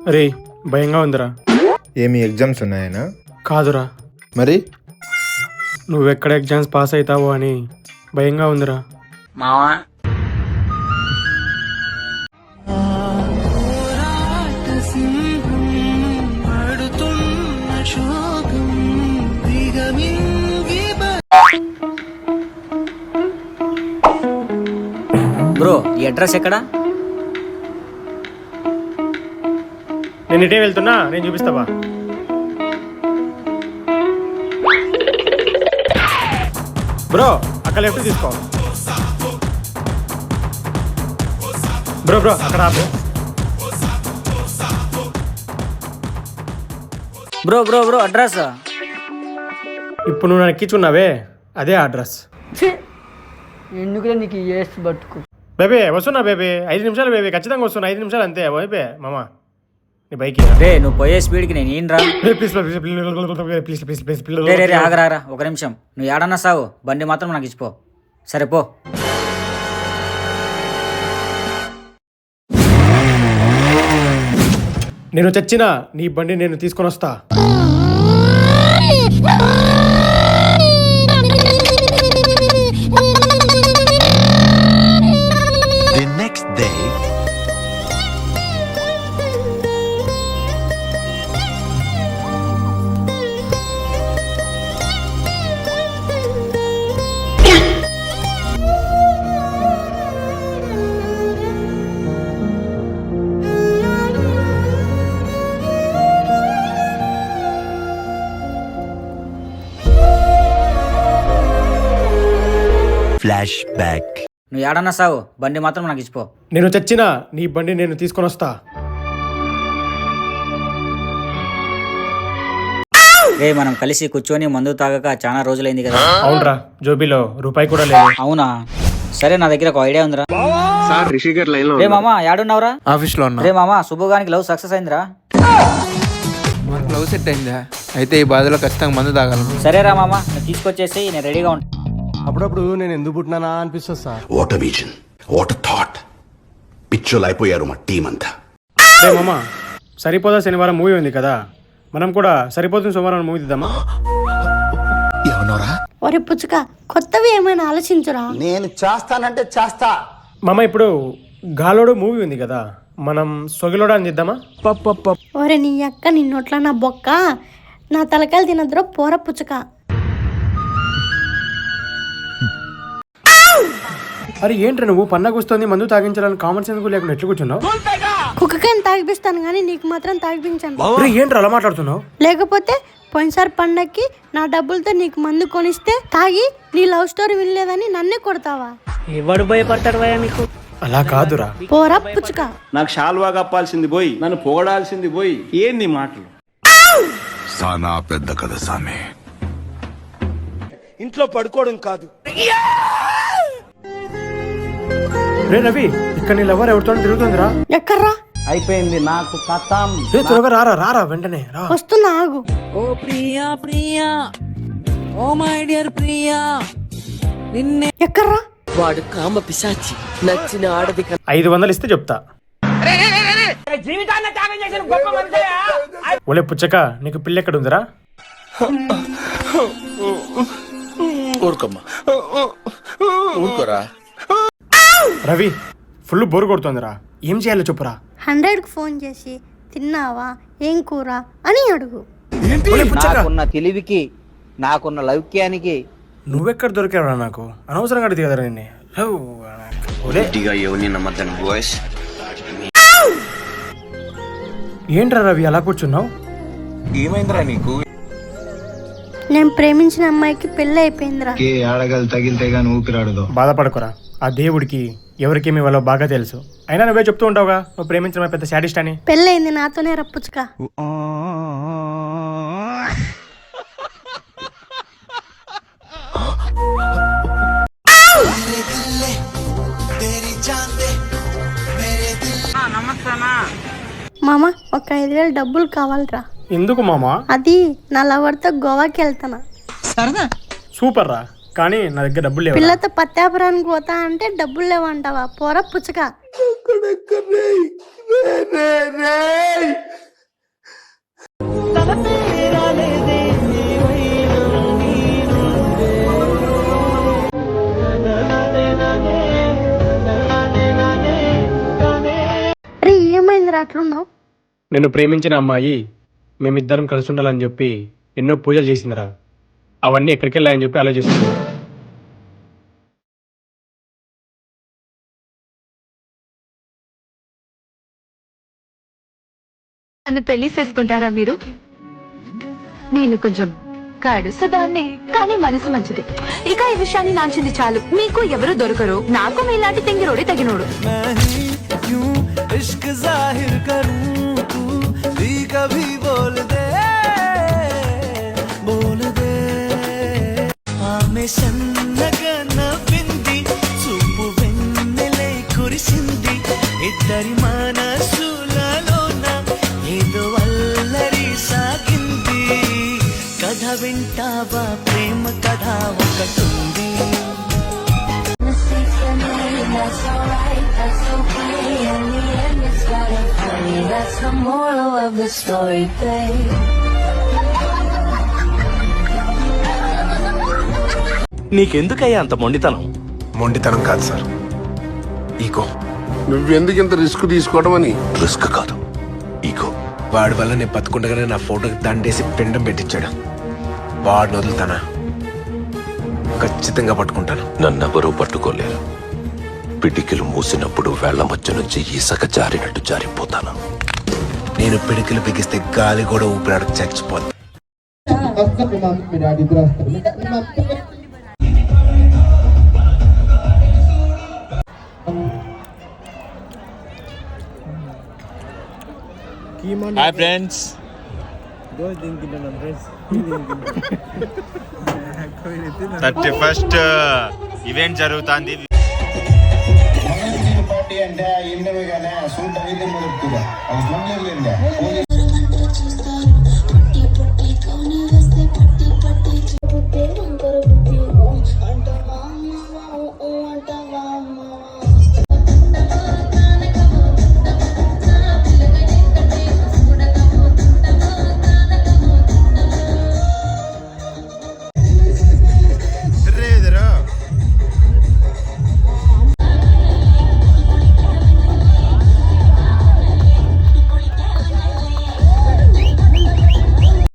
అరే భయంగా ఉందిరా. ఏమి ఎగ్జామ్స్ ఉన్నాయనా? కాదురా, మరి నువ్వెక్కడ ఎగ్జామ్స్ పాస్ అవుతావో అని భయంగా ఉందిరా. మావా బ్రో ఈ అడ్రస్ ఎక్కడ? నేను ఇటే వెళ్తున్నా, నేను చూపిస్తావా? బ్రో అక్కడ లెఫ్ట్ తీసుకో. బ్రో బ్రో అక్కడ ఆపు. బ్రో బ్రో బ్రో అడ్రస్ ఇప్పుడు నువ్వు నాకు ఎక్కించున్నావే అదే అడ్రస్. ఎందుకులే నీకు ఏసు పట్టుకు. బేబీ వస్తున్నా బేబీ, 5 నిమిషాలు బేబీ, ఖచ్చితంగా వస్తున్నా, 5 నిమిషాలు అంతే. అయిపోయా మామ నీ బైక్. రే నువ్వు పోయే స్పీడ్కి నేను ఏం రా. రే రే రే ఆగరా ఒక నిమిషం. నువ్వు ఏడన్నా సావు, బండి మాత్రం నాకు ఇచ్చిపో. సరే పో. నేను చచ్చినా నీ బండి నేను తీసుకొని వస్తా. The next day, flashback. నువ్వు ఏడన్నా సావు, బండి మాత్రం నాకు ఇచ్చిపో. నేను చచ్చినా నీ బండి నేను తీసుకొని వస్తా. రే మనం కలిసి కూర్చొని మందు తాగక చాలా రోజులైంది కదా. అవునరా, జోబీలో రూపాయి కూడా లేదు. అవునా, సరే నా దగ్గర ఒక ఐడియా ఉందిరా. రే మామా ఏడున్నావురా? ఆఫీస్ లో ఉన్నా. రే మామా శుభగానికి లవ్ సక్సెస్ అయిందిరా. మనకు లవ్ సెట్ అయిందా? అయితే ఈ బాధలో ఖచ్చితంగా మందు తాగలను. సరేరా మామా, నువ్వు తీసుకొచ్చేసి నేను రెడీగా ఉంటా. అప్పుడప్పుడు నేను ఎందుకు పుట్టినానా అనిపిస్తుంది sir. What vision, what thought. పిచ్చోలు అయిపోయారు మా టీం అంతా. రే మామ, సరిపోదా శనివారం మూవీ ఉంది కదా, మనం కూడా సరిపోతుంది సోమవారం మూవీ తీద్దామా? ఏమన్నారా? ఒరే పుచ్చుక, కొత్తవి ఏమైనా ఆలోచించురా. నేను చేస్తానంటే చేస్తా. మామ ఇప్పుడు గాలోడు మూవీ ఉంది కదా, మనం సొగిలోడా అని చేద్దామా? ఒరే నీ అక్క నిన్నొట్లా నా బొక్క, నా తలకాయలు తినద్దురో పోర పుచ్చుక. అరే ఏంట్రా నువ్వు పండగ వస్తుంది మందు తాగించాలని కామన్ సెన్స్ కూడా లేకుండా ఎట్లు కూర్చున్నావు? కుక్కకని తాగిపిస్తాను కానీ నీకు మాత్రం తాగిపించాను. అరే ఏంట్రా అలా మాట్లాడుతున్నావు? లేకపోతే పోయినసారి పండక్కి నా డబ్బులతో నీకు మందు కొనిస్తే తాగి నీ లవ్ స్టోరీ వినలేదని నన్నే కొడతావా? ఎవడు భయపడతాడు భయ నీకు? అలా కాదురా. పోరా పుచ్చుక. నాకు షాల్వా కప్పాల్సింది పోయి, నన్ను పొగడాల్సింది పోయి, ఏంది మాటలు? సానా పెద్ద కథ సామే. ఇంట్లో పడుకోవడం కాదు. రే రవి, ఇక్కడ నీ లవర్ ఎవరితో తిరుగుతుందిరా? ఎక్కడ్రా? అయిపోయింది నాకు కథం. త్వరగా రారా రారా వెంటనే రా. వస్తున్నా ఆగు. Oh Priya Priya, oh my dear Priya, నిన్నే. ఎక్కడ్రా? వాడు కామ పిశాచి, నచ్చిన ఆడది 500 ఇస్తే చెప్తా. ఒలే పుచ్చక, నీకు పిల్ల ఎక్కడ ఉందిరా? ఊరుకోమ్మా, ఊరుకోరా. రవి ఫుల్ బోర్ కొడుతుందిరా, ఏం చేయాలో చెప్పురా. 100కు ఫోన్ చేసి తిన్నావా, ఏం కూర అని అడుగు. ఒలే పుచ్చక, నాకున్న తెలివికి, నాకున్న లౌక్యానికి నువ్వెక్కడ దొరికావురా నాకు? అనవసరంగా అడిగి కదరా నిన్ను. ఒలే ఏంట్రా రవి అలా కూర్చున్నావు? ఏమైందిరా నీకు? నేను ప్రేమించిన అమ్మాయికి పెళ్ళి అయిపోయిందిరా. ఆడగలు తగిలితే గాని ఊపిరాడదు. బాధపడకురా, ఆ దేవుడికి ఎవరికేమి వాళ్ళో బాగా తెలుసు. అయినా నువ్వే చెప్తూ ఉంటావుగా నువ్వు ప్రేమించడం పెద్ద శాడిస్ట్ అని. పెళ్ళయింది నాతోనే రప్పుచ్చుక. మామ ఒక 5,000 డబ్బులు కావాలరా. ఎందుకు మామా? అది నా లవర్తో గోవాకి వెళ్తానా. సూపర్ రా, కానీ నా దగ్గర డబ్బులు లేవు. పిల్లతో పత్యాపురానికి పోతా అంటే డబ్బులు లేవంటావా? పోరా పుచ్చక. ఏందిరా అట్లున్నావు? నిన్ను ప్రేమించిన అమ్మాయి మేమిద్దరం కలిసి ఉండాలని చెప్పి ఎన్నో పూజలు చేసిందిరా. అవన్నీ ఎక్కడికి వెళ్ళాయని చెప్పి ఆలోచిస్తుంది. నన్ను పెళ్లి చేసుకుంటారా మీరు? నేను కొంచెం కడుసదాన్ని, కానీ మనసు మంచిది. ఇక ఈ విషయాన్ని నాంచింది చాలు. మీకు ఎవరు దొరకరు, నాకు మీలాంటి తెంగిరోడి తగినోడు. ఇద్దరి మనసులలోన ఏదో అల్లరి సాగింది. కథ వింటావా, ప్రేమ కథ ఒకటుంది. నీకెందుకయ్యా అంత మొండితనం? మొండితనం కాదు సార్, ఈగో. నువ్వెందుకు ఇంత రిస్క్ తీసుకోవడం అని? రిస్క్ కాదు, ఈగో. వాడి వల్ల నేను బతుకుండగానే నా ఫోటోకి దండేసి పిండం పెట్టించాడు. వాడిని వదులుతానా? ఖచ్చితంగా పట్టుకుంటాను. నన్నెవరూ పట్టుకోలేరు. పిడికిలు మూసినప్పుడు వేళ్ల మధ్య నుంచి ఇసక జారినట్టు జారిపోతాను. నేను పిడికిలు బిగిస్తే గాలి కూడా ఊపిరాడు చచ్చిపోద్ది. Hi friends. 31st ఈవెంట్ జరుగుతుంది. అంటే